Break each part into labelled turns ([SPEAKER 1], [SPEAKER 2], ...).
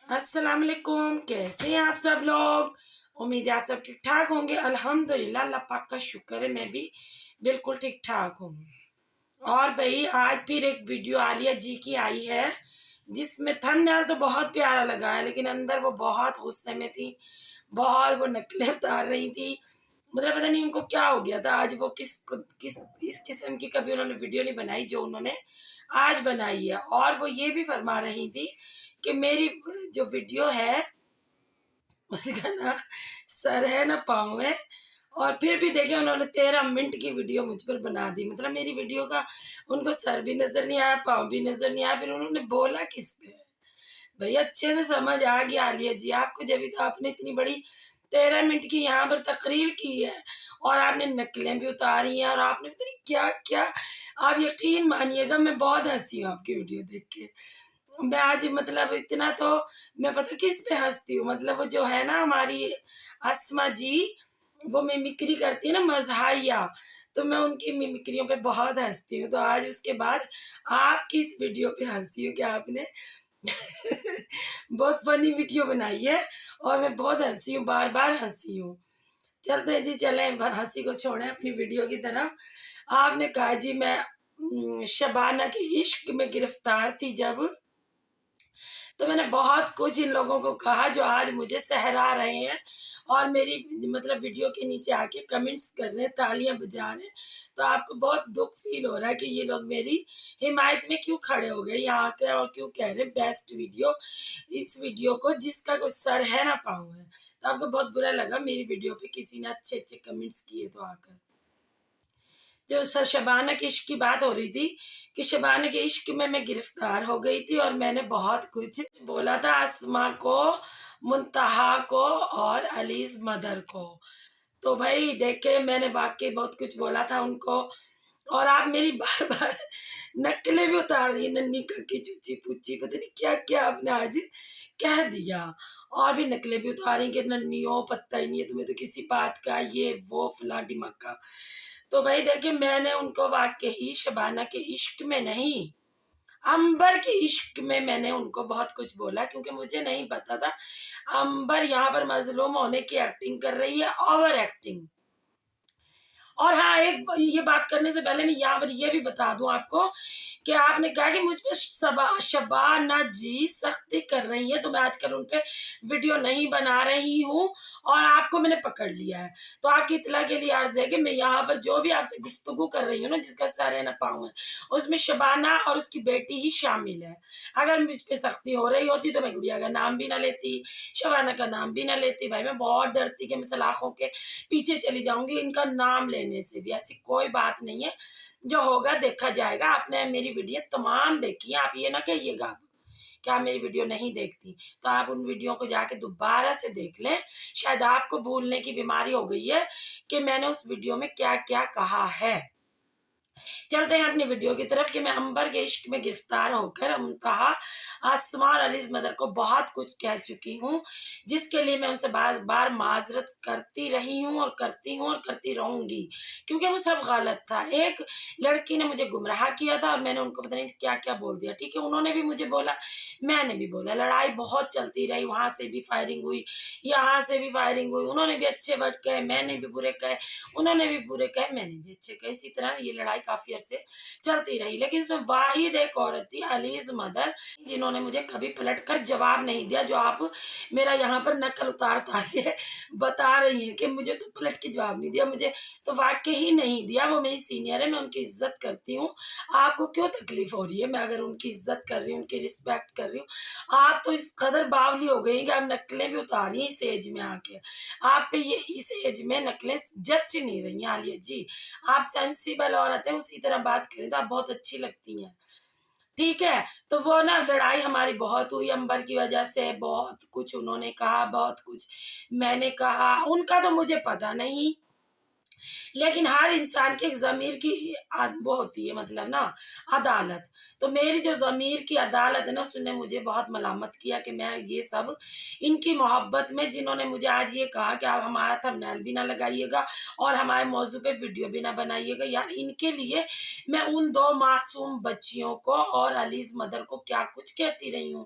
[SPEAKER 1] अस्सलाम वालेकुम। कैसे हैं आप सब लोग? उम्मीद है आप सब ठीक ठाक होंगे। अल्हम्दुलिल्लाह, अल्लाह पाक का शुक्र है, मैं भी बिल्कुल ठीक ठाक हूँ। और भाई आज फिर एक वीडियो आलिया जी की आई है जिसमें थंबनेल तो बहुत प्यारा लगा है, लेकिन अंदर वो बहुत गुस्से में थी, बहुत वो नकलें उतार रही थी। मतलब पता नहीं उनको क्या हो गया था। आज वो किस किस इस किस्म की कभी उन्होंने वीडियो नहीं बनाई जो उन्होंने आज बनाई है। और वो ये भी फरमा रही थी कि मेरी जो वीडियो है उसका ना सर है ना पाँव है। और फिर भी देखे उन्होंने 13 मिनट की वीडियो मुझ पर बना दी। मतलब मेरी वीडियो का उनको सर भी नजर नहीं आया, पाँव भी नजर नहीं आया, फिर उन्होंने बोला किस पे है? भाई अच्छे से समझ आ गया आलिया जी आपको, जब भी तो आपने इतनी बड़ी 13 मिनट की यहाँ पर तकरीर की है और आपने नकलें भी उतारी हैं और आपने पता नहीं क्या क्या। आप यकीन मानिएगा मैं बहुत हंसी हूँ आपकी वीडियो देख के। मैं आज मतलब इतना तो मैं पता किस पे हंसती हूँ। मतलब वो जो है ना हमारी अस्मा जी, वो मिमिक्री करती है ना मज़ाहिया, तो मैं उनकी मिमिक्रियों पे बहुत हंसती हूँ। तो आज उसके बाद आपकी इस वीडियो पे हंसी हूँ कि आपने बहुत फनी वीडियो बनाई है और मैं बहुत हंसी हूँ, बार बार हंसी हूँ। चलते हैं जी, चलें हंसी को छोड़ें अपनी वीडियो की तरफ। आपने कहा जी मैं शबाना के इश्क में गिरफ्तार थी जब, तो मैंने बहुत कुछ इन लोगों को कहा जो आज मुझे सहरा रहे हैं और मेरी मतलब वीडियो के नीचे आके कमेंट्स कर रहे हैं, तालियां बजा रहे हैं। तो आपको बहुत दुख फील हो रहा है कि ये लोग मेरी हिमायत में क्यों खड़े हो गए यहाँ आकर और क्यों कह रहे हैं बेस्ट वीडियो, इस वीडियो को जिसका कोई सर है ना पाँव है। तो आपको बहुत बुरा लगा मेरी वीडियो पे किसी ने अच्छे अच्छे कमेंट्स किए तो आकर। जो शबाना के इश्क की बात हो रही थी कि शबाना के इश्क में मैं गिरफ्तार हो गई थी और मैंने बहुत कुछ बोला था आसमा को, मुंतहा को और अलीज मदर को। तो भाई देखे मैंने वाकई बहुत कुछ बोला था उनको। और आप मेरी बार बार नकलें भी उतार रही है, नन्नी की चुची पुची पता नहीं क्या क्या आपने आज कह दिया। और भी नकलें भी उतारी कि नन्नी हो, पता ही नहीं है तुम्हें तो किसी बात का, ये वो फला डिमक्का। तो भाई देखिए मैंने उनको वाकई शबाना के इश्क में नहीं, अंबर के इश्क में मैंने उनको बहुत कुछ बोला, क्योंकि मुझे नहीं पता था अंबर यहाँ पर मजलूम होने की एक्टिंग कर रही है, ओवर एक्टिंग। और हाँ, एक ये बात करने से पहले मैं यहाँ पर ये भी बता दूं आपको कि आपने कहा कि मुझ पे शबाना जी सख्ती कर रही है, तो मैं आजकल उन पे वीडियो नहीं बना रही हूँ और आपको मैंने पकड़ लिया है। तो आपकी इतला के लिए अर्ज है कि मैं यहाँ पर जो भी आपसे गुफ्तगू कर रही हूँ ना, जिसका सर है ना पाँव है, उसमें शबाना और उसकी बेटी ही शामिल है। अगर मुझ पे सख्ती हो रही होती तो मैं गुड़िया का नाम भी ना लेती, शबाना का नाम भी ना लेती। भाई मैं बहुत डरती कि मैं सलाखों के पीछे चली जाऊंगी इनका नाम लेने से भी। ऐसी कोई बात नहीं है, जो होगा देखा जाएगा। आपने मेरी वीडियो तमाम देखी है, आप ये ना कहिएगा अब कि आप मेरी वीडियो नहीं देखती। तो आप उन वीडियो को जाके दोबारा से देख लें। शायद आपको भूलने की बीमारी हो गई है कि मैंने उस वीडियो में क्या क्या कहा है। चलते हैं अपनी वीडियो की तरफ कि मैं अंबर के इश्क में गिरफ्तार होकर मुंतहा आसमा और अलीज मदर को बहुत कुछ कह चुकी हूँ, जिसके लिए मैं उनसे बार बार माजरत करती रही हूँ और करती रहूंगी, क्योंकि वो सब गलत था। एक लड़की ने मुझे गुमराह किया था और मैंने उनको पता नहीं क्या क्या बोल दिया। ठीक है, उन्होंने भी मुझे बोला, मैंने भी बोला, लड़ाई बहुत चलती रही, वहां से भी फायरिंग हुई, यहाँ से भी फायरिंग हुई। उन्होंने भी अच्छे वर्ड कहे, मैंने भी बुरे कहे, उन्होंने भी बुरे कहे, मैंने भी अच्छे कहे। इसी तरह ये लड़ाई काफी अरसे चलती रही। लेकिन इसमें वाहिद एक औरत थी, अलीज मदर, जिन्होंने मुझे कभी पलटकर जवाब नहीं दिया। जो आप मेरा यहाँ पर नकल उतार उतार के बता रही हैं कि मुझे तो पलट के जवाब नहीं दिया, मुझे तो वाकई ही नहीं दिया। वो मेरी सीनियर है, मैं उनकी इज्जत करती हूँ। आपको क्यों तकलीफ हो रही है? मैं अगर उनकी इज्जत कर रही हूँ, उनकी रिस्पेक्ट कर रही हूँ, आप तो इस कदर बावली हो गई कि आप नकलें भी उतार रही हैं इस एज में आके। आप पे ये इस एज में नकलें जच नहीं रही हैं आलिया जी। आप सेंसिबल औरत है, उसी तरह बात करें तो आप बहुत अच्छी लगती हैं। ठीक है, तो वो ना लड़ाई हमारी बहुत हुई अंबर की वजह से। बहुत कुछ उन्होंने कहा, बहुत कुछ मैंने कहा, उनका तो मुझे पता नहीं। लेकिन हर इंसान के एक ज़मीर की वो होती है, मतलब ना, अदालत। तो मेरी जो ज़मीर की अदालत है ना, उसने मुझे बहुत मलामत किया कि मैं ये सब इनकी मोहब्बत में, जिन्होंने मुझे आज ये कहा कि आप हमारा थंबनेल भी ना लगाइएगा और हमारे मौजू पे वीडियो भी ना बनाइएगा। यार इनके लिए मैं उन 2 मासूम बच्चियों को और अलीज़ मदर को क्या कुछ कहती रही हूँ।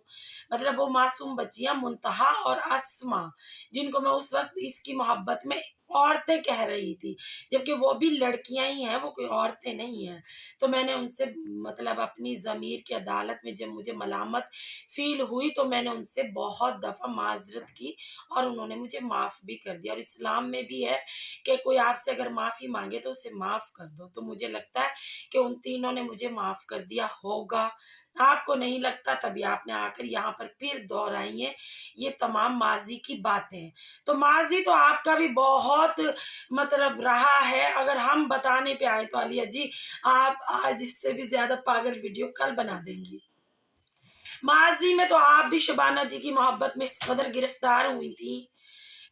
[SPEAKER 1] मतलब वो मासूम बच्चियाँ मुंतहा और अस्मा, जिनको मैं उस वक़्त इसकी मोहब्बत में औरतें कह रही थी, जबकि वो भी लड़कियां ही हैं, वो कोई औरतें नहीं हैं। तो मैंने उनसे, मतलब अपनी ज़मीर की अदालत में जब मुझे मलामत फ़ील हुई, तो मैंने उनसे बहुत दफ़ा माज़रत की और उन्होंने मुझे माफ़ भी कर दिया। और इस्लाम में भी है कि कोई आपसे अगर माफ़ी माँगे तो उसे माफ़ कर दो। तो मुझे लगता है कि उन तीनों ने मुझे माफ़ कर दिया होगा। आपको नहीं लगता, तभी आपने आकर यहाँ पर फिर दोहराई हैं ये तमाम माज़ी की बातें। तो माज़ी तो आपका भी बहुत, मतलब रहा है। अगर हम बताने पे आए तो आलिया जी, आप आज इससे भी ज़्यादा पागल वीडियो कल बना देंगी। माज़ी में तो आप भी शबाना जी की मोहब्बत में इस कदर गिरफ्तार हुई थी,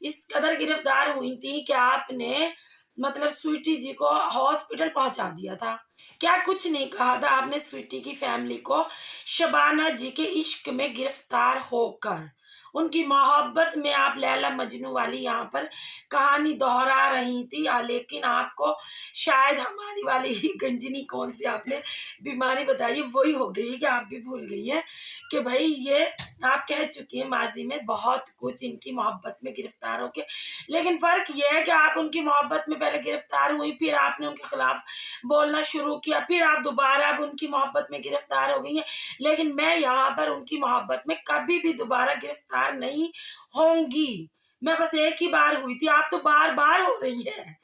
[SPEAKER 1] इस कदर गिरफ्तार हुई थी कि आपने, मतलब स्वीटी जी को हॉस्पिटल पहुंचा दिया था। क्या कुछ नहीं कहा था आपने स्वीटी की फैमिली को, शबाना जी के इश्क में गिरफ्तार होकर। उनकी मोहब्बत में आप लैला मजनू वाली यहाँ पर कहानी दोहरा रही थी, लेकिन आपको शायद हमारी वाली ही गंजनी कौन सी आपने बीमारी बताई, वही हो गई कि आप भी भूल गई हैं कि भाई ये आप कह चुकी हैं माजी में बहुत कुछ इनकी मोहब्बत में गिरफ्तार होके। लेकिन फ़र्क ये है कि आप उनकी मोहब्बत में पहले गिरफ्तार हुई, फिर आपने उनके खिलाफ बोलना शुरू किया, फिर आप दोबारा अब उनकी मोहब्बत में गिरफ्तार हो गई हैं। लेकिन मैं यहाँ पर उनकी मोहब्बत में कभी भी दोबारा गिरफ्तार नहीं होंगी। मैं बस एक ही बार हुई थी, आप तो बार-बार हो रही हैं।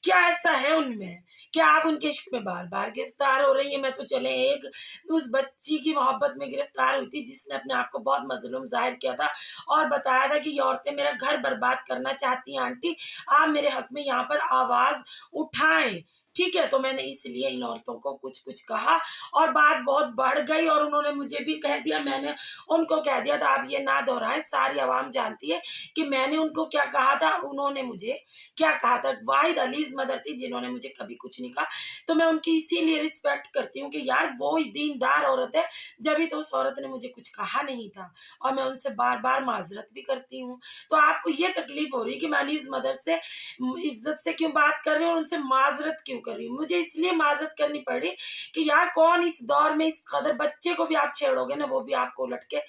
[SPEAKER 1] क्या ऐसा है उनमें कि आप उनके इश्क में बार-बार गिरफ्तार हो रही हैं? मैं तो चले एक उस बच्ची की मोहब्बत में गिरफ्तार हुई थी जिसने अपने आप को बहुत मज़लूम ज़ाहिर किया था और बताया था कि ये औरतें मेरा घर बर्बाद करना चाहती हैं आंटी, आप मेरे हक में यहाँ पर आवाज़ उठाएँ। ठीक है, तो मैंने इसलिए इन औरतों को कुछ-कुछ कहा और बात बहुत बढ़ गई और उन्होंने मुझे भी कह दिया, मैंने उनको कह दिया था आप ये ना दोहराएँ, सारी आवाम जानती है कि मैंने उनको क्या कहा था, उन्होंने मुझे क्या कहा था। वाहिद अलीज़ मदर थी जिन्होंने मुझे कभी कुछ नहीं कहा। तो मैं उनकी इसीलिए रिस्पेक्ट करती हूँ कि यार वो ही दीनदार औरत है, जभी तो उस औरत ने मुझे कुछ कहा नहीं था और मैं उनसे बार-बार माज़रत भी करती हूँ। तो आपको ये तकलीफ़ हो रही है कि मैं अलीज़ मदर से इज़्ज़त से क्यों बात कर रही हूँ और उनसे माज़रत क्यों कर रही हूँ। मुझे इसलिए माज़रत करनी पड़ी कि यार कौन इस दौर में इस कदर बच्चे को भी आप छेड़ोगे ना, वो भी आपको उलट के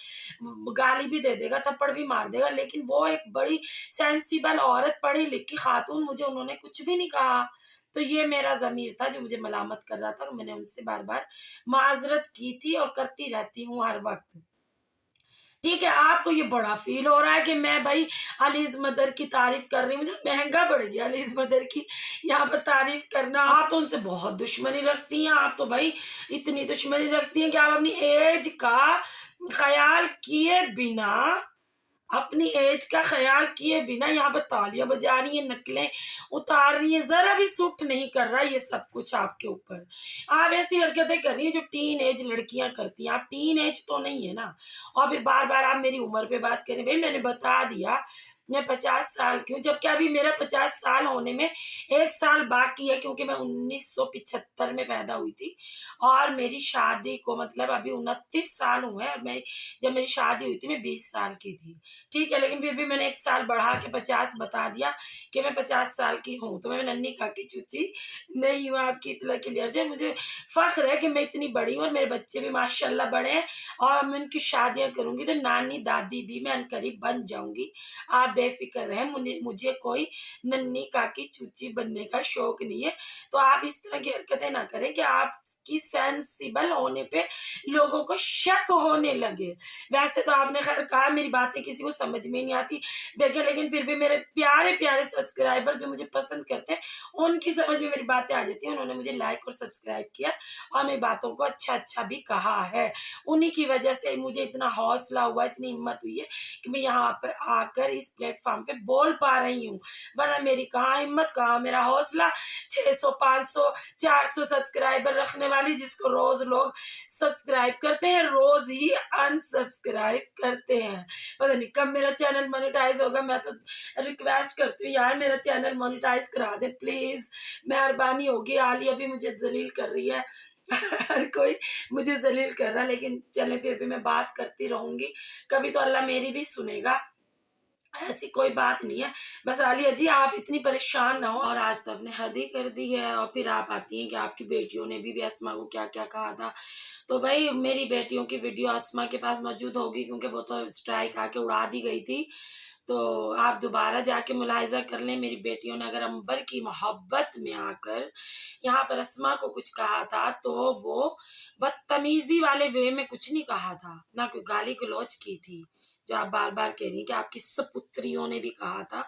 [SPEAKER 1] गाली भी दे देगा, थप्पड़ भी मार देगा। लेकिन वो एक बड़ी सेंसिबल औरत, पढ़ी-लिखी खातून, मुझे उन्होंने कुछ भी नहीं कहा। तो ये मेरा ज़मीर था जो मुझे मलामत कर रहा था और मैंने उनसे बार-बार माज़रत की थी और करती रहती हूँ हर वक़्त। ठीक है, आपको ये बड़ा फ़ील हो रहा है कि मैं भई अलीज़ मदर की तारीफ़ कर रही हूँ, मुझे महँगा पड़ गया अलीज़ मदर की यहाँ पर तारीफ़ करना। आप तो उनसे बहुत दुश्मनी रखती हैं, आप तो भई इतनी दुश्मनी रखती हैं कि आप अपनी ऐज का ख़याल किए बिना, अपनी ऐज का ख़याल किए बिना यहाँ पे तालियाँ बजा रही हैं, नकलें उतार रही हैं, ज़रा भी सूट नहीं कर रहा ये सब कुछ आपके ऊपर। आप ऐसी हरकतें कर रही हैं जो टीन एज लड़कियाँ करती हैं, आप टीन एज तो नहीं है ना। और फिर बार-बार आप मेरी उम्र पे बात कर रहे हैं, भई मैंने बता दिया मैं 50 साल की हूँ, जबकि अभी मेरा 50 साल होने में 1 साल बाकी है क्योंकि मैं 1975 में पैदा हुई थी और मेरी शादी को मतलब अभी 29 साल हुए हैं। मैं जब मेरी शादी हुई थी मैं 20 साल की थी। ठीक है, लेकिन फिर भी मैंने 1 साल बढ़ा के 50 बता दिया कि मैं 50 साल की हूँ, तो मैं नन्ही काकी चूची नहीं हूँ, आपकी इत्तला क्लियर है। मुझे फ़ख्र है कि मैं इतनी बड़ी हूँ और मेरे बच्चे भी माशाल्लाह बड़े हैं और मैं उनकी शादियाँ करूँगी तो नानी-दादी भी मैं अनकरीब बन जाऊँगी। आप बेफ़िक्र रहें, मुझे कोई नन्ही काकी चूची बनने का शौक नहीं है। तो आप इस तरह की हरकतें ना करें कि आपकी सेंसिबल होने पे लोगों को शक होने लगे। वैसे तो आपने ख़ैर कहा मेरी बातें किसी को समझ में नहीं आती। देखिए लेकिन फिर भी मेरे प्यारे-प्यारे सब्सक्राइबर जो मुझे पसंद करते हैं, उनकी समझ में मेरी बातें आ जाती हैं। उन्होंने मुझे लाइक और सब्सक्राइब किया और मेरी बातों को अच्छा-अच्छा भी कहा है। उन्हीं की वजह से मुझे इतना हौसला हुआ, इतनी हिम्मत हुई है कि मैं यहाँ पर आकर इस प्लेटफॉर्म पे बोल पा रही हूँ, वरना मेरी कहाँ हिम्मत, कहाँ मेरा हौसला। 600 500 400 सब्सक्राइबर रखने वाली, जिसको रोज लोग सब्सक्राइब करते हैं, रोज ही अनसब्सक्राइब करते हैं। पता नहीं कब मेरा चैनल मोनेटाइज होगा। मैं तो रिक्वेस्ट करती हूँ यार, मेरा चैनल मोनेटाइज करा दे प्लीज, मेहरबानी होगी। आलिया भी मुझे जलील कर रही है हर कोई मुझे जलील कर रहा है, लेकिन चले फिर भी मैं बात करती रहूंगी। कभी तो अल्लाह मेरी भी सुनेगा, ऐसी कोई बात नहीं है। बस आलिया जी आप इतनी परेशान ना हो। और आज तो आपने हद ही कर दी है, और फिर आप आती हैं कि आपकी बेटियों ने भी अस्मा को क्या क्या कहा था। तो भाई मेरी बेटियों की वीडियो अस्मा के पास मौजूद होगी, क्योंकि वो तो स्ट्राइक आके उड़ा दी गई थी। तो आप दोबारा जाके मुलाहिजा कर लें, मेरी बेटियों ने अगर अंबर की मोहब्बत में आकर यहाँ पर अस्मा को कुछ कहा था, तो वो बदतमीजी वाले वे में कुछ नहीं कहा था, ना कोई गाली गलौज की थी, जो आप बार बार कह रही कि आपकी सपुत्रियों ने भी कहा था।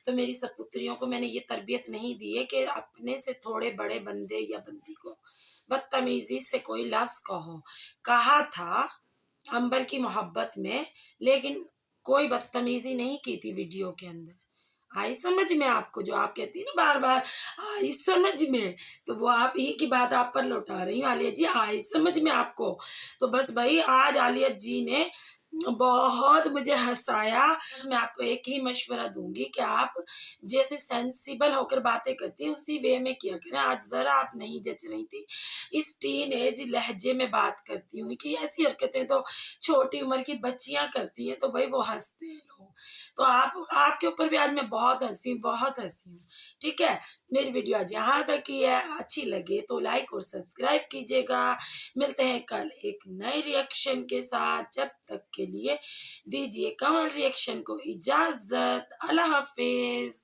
[SPEAKER 1] तो मेरी सपुत्रियों को मैंने ये तरबियत नहीं दी है कि अपने से थोड़े बड़े बंदे या बंदी को बदतमीजी से कोई लफ्ज कहो। कहा था अंबर की मोहब्बत में, लेकिन कोई बदतमीजी नहीं की थी वीडियो के अंदर। आई समझ में आपको? जो आप कहती है ना बार बार आई समझ में, तो वो आप ही की बात आप पर लौटा रही हूँ आलिया जी, आई समझ में आपको। तो बस भाई आज आलिया जी ने बहुत मुझे हंसाया। बस मैं आपको एक ही मशवरा दूंगी कि आप जैसे सेंसिबल होकर बातें करती हैं उसी वे में किया करें। आज जरा आप नहीं जच रही थी, इस टीन एज लहजे में बात करती हूँ कि ऐसी हरकतें तो छोटी उम्र की बच्चियां करती हैं, तो भाई वो हंसते हैं लोग। तो आपके ऊपर भी आज मैं बहुत हंसी हूँ। ठीक है, मेरी वीडियो आज यहाँ तक ही है। अच्छी लगे तो लाइक और सब्सक्राइब कीजिएगा। मिलते हैं कल एक नए रिएक्शन के साथ, जब तक के लिए दीजिए कमल रिएक्शन को इजाजत। अल्लाह हाफिज।